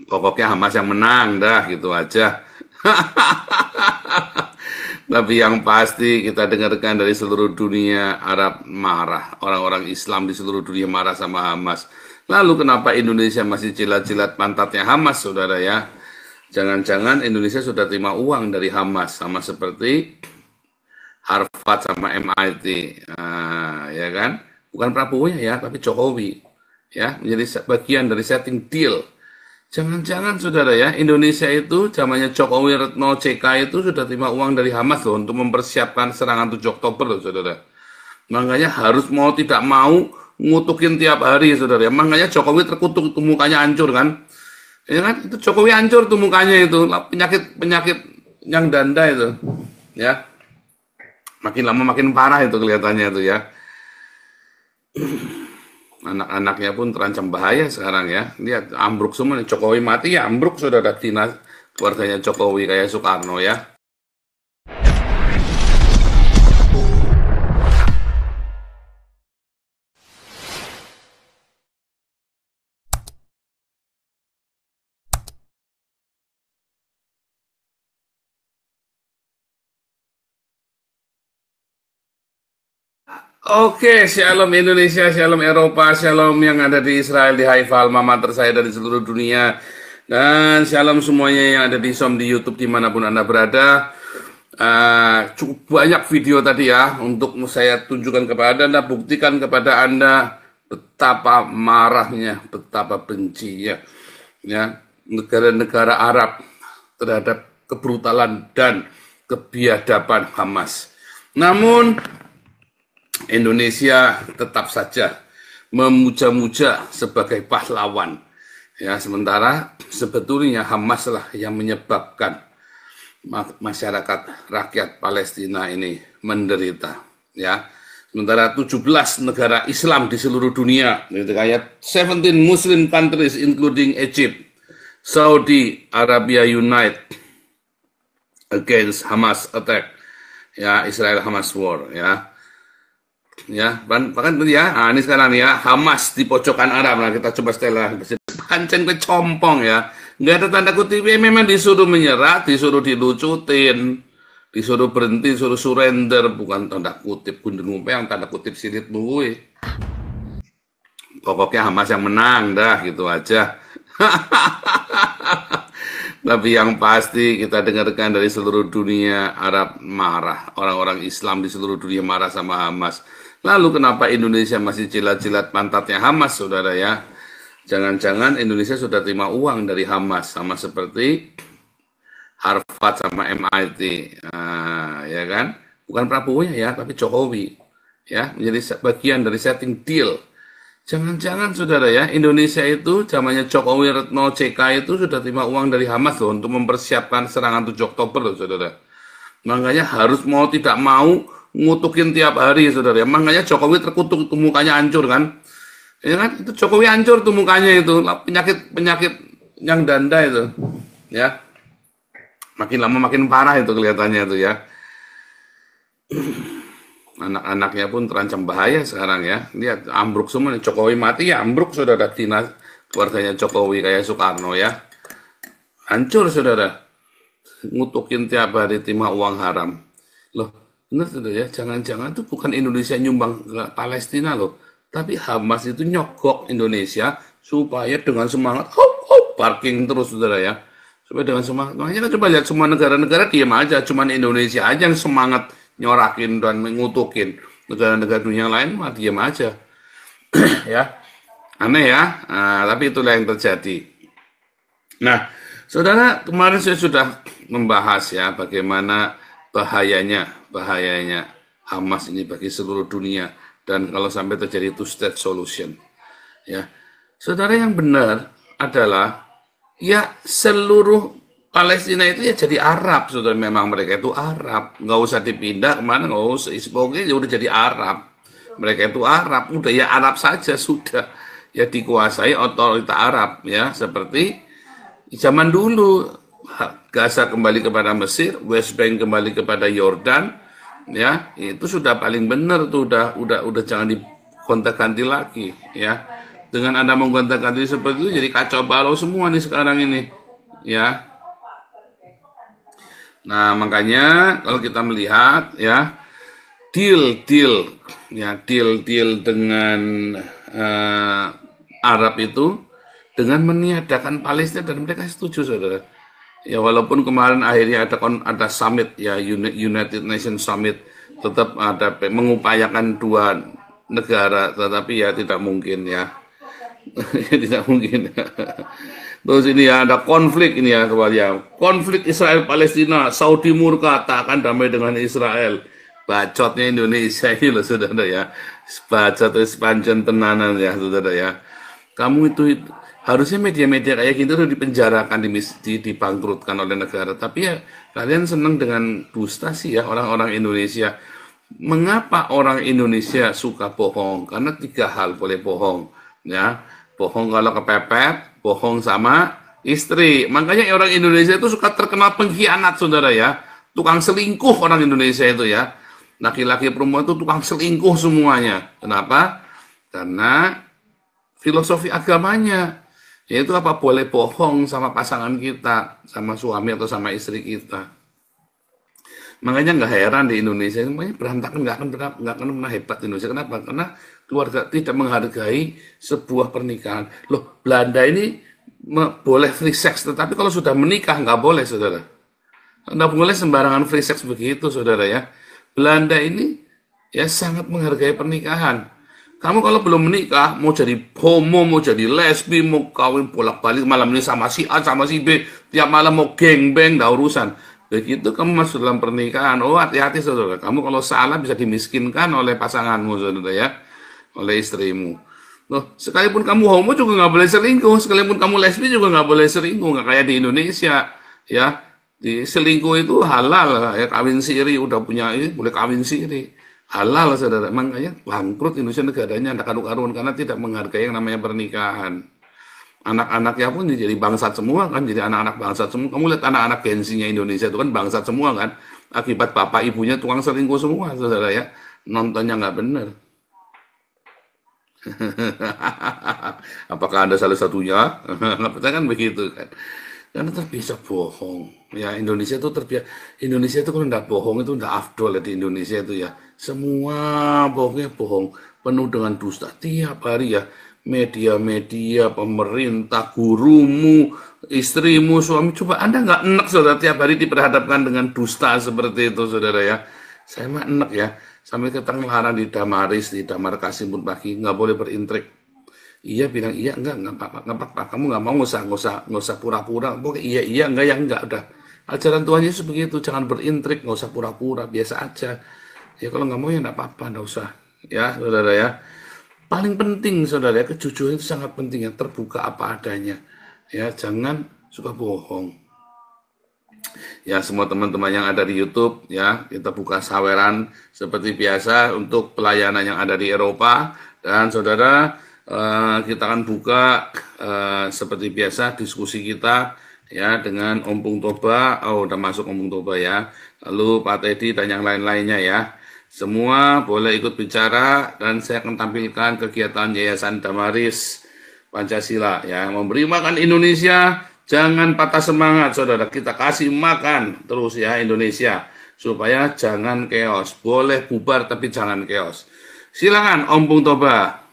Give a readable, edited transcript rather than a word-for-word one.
Pokoknya Hamas yang menang dah gitu aja. Tapi yang pasti kita dengarkan dari seluruh dunia Arab marah. Orang-orang Islam di seluruh dunia marah sama Hamas. Lalu kenapa Indonesia masih jilat-jilat pantatnya Hamas, saudara ya? Jangan-jangan Indonesia sudah terima uang dari Hamas, sama seperti Harvard sama MIT, ya kan? Bukan Prabowo ya, tapi Jokowi, ya, menjadi bagian dari setting deal. Jangan-jangan saudara ya, Indonesia itu zamannya Jokowi, Retno, CK itu sudah terima uang dari Hamas loh untuk mempersiapkan serangan 7 Oktober loh saudara. Makanya harus mau tidak mau ngutukin tiap hari saudara ya. Makanya Jokowi terkutuk, itu mukanya hancur kan. Ya kan, itu Jokowi hancur tuh mukanya itu, penyakit-penyakit yang danda itu. Ya, makin lama makin parah itu kelihatannya itu ya. Anak-anaknya pun terancam bahaya sekarang ya. Lihat ambruk semua nih. Jokowi mati ya ambruk saudara, dinas keluarganya Jokowi kayak Soekarno ya. Oke, Shalom Indonesia, Shalom Eropa, Shalom yang ada di Israel, di Haifa, alma mater saya dari seluruh dunia. Dan Shalom semuanya yang ada di di YouTube, dimanapun Anda berada. Cukup banyak video tadi ya, untuk saya tunjukkan kepada Anda, buktikan kepada Anda betapa marahnya, betapa bencinya ya, negara-negara Arab terhadap kebrutalan dan kebiadaban Hamas. Namun, Indonesia tetap saja memuja-muja sebagai pahlawan. Ya, sementara sebetulnya Hamas lah yang menyebabkan masyarakat rakyat Palestina ini menderita. Ya, sementara 17 negara Islam di seluruh dunia, gitu kayak 17 Muslim countries including Egypt, Saudi Arabia Unite against Hamas attack. Ya, Israel Hamas war ya. Ya, bahkan ya, ini sekarang ya, Hamas di pojokan Arab. Nah, kita coba setelah pancen ke compong ya. Nggak ada tanda kutip, ya, memang disuruh menyerah, disuruh dilucutin, disuruh berhenti, disuruh surrender, bukan tanda kutip gundul yang tanda kutip silit buwe. Pokoknya Hamas yang menang dah gitu aja. Tapi yang pasti kita dengarkan dari seluruh dunia Arab marah. Orang-orang Islam di seluruh dunia marah sama Hamas. Lalu kenapa Indonesia masih jilat-jilat pantatnya Hamas, saudara ya? Jangan-jangan Indonesia sudah terima uang dari Hamas, sama seperti Harvard sama MIT, ya kan? Bukan Prabowo ya, tapi Jokowi, ya, menjadi bagian dari setting deal. Jangan-jangan saudara ya, Indonesia itu zamannya Jokowi, Retno, CK itu sudah terima uang dari Hamas loh untuk mempersiapkan serangan 7 Oktober loh saudara. Makanya harus mau tidak mau ngutukin tiap hari saudara ya. Makanya Jokowi terkutuk, itu mukanya hancur kan. Ya kan, itu Jokowi hancur tuh mukanya itu, penyakit-penyakit yang danda itu. Ya, makin lama makin parah itu kelihatannya itu ya. Anak-anaknya pun terancam bahaya sekarang ya. Lihat ambruk semua nih. Jokowi mati ya ambruk saudara, dinas keluarganya Jokowi kayak Soekarno ya. Hancur saudara. Ngutukin tiap hari terima uang haram. Loh, benar saudara ya. Jangan-jangan itu bukan Indonesia nyumbang ke Palestina loh. Tapi Hamas itu nyogok Indonesia supaya dengan semangat parking terus saudara ya. Supaya dengan semangat. Makanya kan coba lihat semua negara-negara diam aja. Cuman Indonesia aja yang semangat nyorakin dan mengutukin. Negara-negara dunia lain mah diam aja. Ya, aneh ya. Tapi itulah yang terjadi. Nah, saudara, kemarin saya sudah membahas ya bagaimana bahayanya Hamas ini bagi seluruh dunia, dan kalau sampai terjadi two-state solution. Ya, saudara, yang benar adalah ya seluruh Palestina itu ya jadi Arab, saudara. Memang mereka itu Arab, nggak usah dipindah kemana, nggak usah. Pokoknya ya udah jadi Arab. Mereka itu Arab, udah ya Arab saja sudah. Ya dikuasai otorita Arab ya, seperti zaman dulu. Gaza kembali kepada Mesir, West Bank kembali kepada Yordan, ya itu sudah paling benar tuh, udah jangan dikontak-ganti lagi ya. Dengan Anda menggonta ganti seperti itu jadi kacau balau semua nih sekarang ini. Ya. Nah, makanya kalau kita melihat ya, deal-deal ya, deal-deal dengan eh, Arab itu dengan meniadakan Palestina dan mereka setuju, saudara. Ya walaupun kemarin akhirnya ada summit ya, United Nations Summit, tetap ada mengupayakan dua negara, tetapi ya tidak mungkin ya. Tidak mungkin. Terus ini ya ada konflik ini ya kembali, konflik Israel Palestina, Saudi murka tak akan damai dengan Israel. Bacotnya Indonesia ini loh saudara ya, bacot sepanjang tenanan ya saudara ya. Kamu itu harusnya media-media kayak gitu tuh dipenjarakan, dibangkrutkan oleh negara. Tapi ya kalian senang dengan dusta sih ya orang-orang Indonesia. Mengapa orang Indonesia suka bohong? Karena tiga hal boleh bohong, ya. Bohong kalau kepepet, bohong sama istri. Makanya orang Indonesia itu suka terkenal pengkhianat, saudara ya. Tukang selingkuh orang Indonesia itu ya. Laki-laki perempuan itu tukang selingkuh semuanya. Kenapa? Karena filosofi agamanya. Yaitu apa? Boleh bohong sama pasangan kita, sama suami atau sama istri kita. Makanya nggak heran di Indonesia semuanya berantakan, nggak akan pernah hebat di Indonesia. Kenapa? Karena keluarga tidak menghargai sebuah pernikahan. Loh, Belanda ini boleh free sex, tetapi kalau sudah menikah nggak boleh, saudara. Nggak boleh sembarangan free sex begitu, saudara ya. Belanda ini ya sangat menghargai pernikahan. Kamu kalau belum menikah, mau jadi homo, mau jadi lesbi, mau kawin bolak-balik, malam ini sama si A, sama si B, tiap malam mau gengbeng, dah urusan. Begitu kamu masuk dalam pernikahan, oh hati-hati saudara, kamu kalau salah bisa dimiskinkan oleh pasanganmu saudara ya, oleh istrimu. Loh, sekalipun kamu homo juga nggak boleh selingkuh, sekalipun kamu lesbi juga nggak boleh selingkuh, nggak kayak di Indonesia ya. Di selingkuh itu halal ya, kawin siri udah punya ini boleh kawin siri, halal saudara. Makanya bangkrut Indonesia negaranya, ada karu-karuan karena tidak menghargai yang namanya pernikahan. Anak-anaknya pun jadi bangsat semua kan, jadi anak-anak bangsat semua. Kamu lihat anak-anak gensinya Indonesia itu kan bangsat semua kan, akibat bapak ibunya tukang selingkuh semua, saudara ya. Nontonnya nggak bener. Apakah Anda salah satunya? Nggak percaya kan begitu kan? Karena terbiasa bohong. Ya Indonesia itu terbiasa. Indonesia itu kalau nggak bohong itu nggak afdol ya di Indonesia itu ya. Semua bohongnya bohong, penuh dengan dusta tiap hari ya. Media-media, pemerintah, gurumu, istrimu, suami. Coba Anda nggak enak saudara tiap hari diperhadapkan dengan dusta seperti itu saudara ya. Saya mah enak ya. Sampai kita ngelarang di Damaris, di Damar Kasimpun pagi nggak boleh berintrik. Iya bilang iya enggak apa-apa, nggak apa-apa. Kamu nggak mau nggak usah pura-pura. Pokoknya iya enggak ya enggak udah. Ajaran Tuhan Yesus begitu, jangan berintrik, nggak usah pura-pura, biasa aja. Ya kalau nggak mau ya nggak apa-apa, nggak usah. Ya saudara ya. Paling penting saudara, kejujuran itu sangat penting ya, terbuka apa adanya. Ya, jangan suka bohong. Ya, semua teman-teman yang ada di YouTube ya, kita buka saweran seperti biasa untuk pelayanan yang ada di Eropa dan saudara kita akan buka seperti biasa diskusi kita ya dengan Om Pung Toba. Oh, udah masuk Om Pung Toba ya. Lalu Pak Teddy dan yang lain-lainnya ya. Semua boleh ikut bicara dan saya akan tampilkan kegiatan Yayasan Damaris Pancasila ya. Memberi makan Indonesia, jangan patah semangat saudara. Kita kasih makan terus ya Indonesia supaya jangan chaos. Boleh bubar tapi jangan chaos. Silakan Om Pung Toba.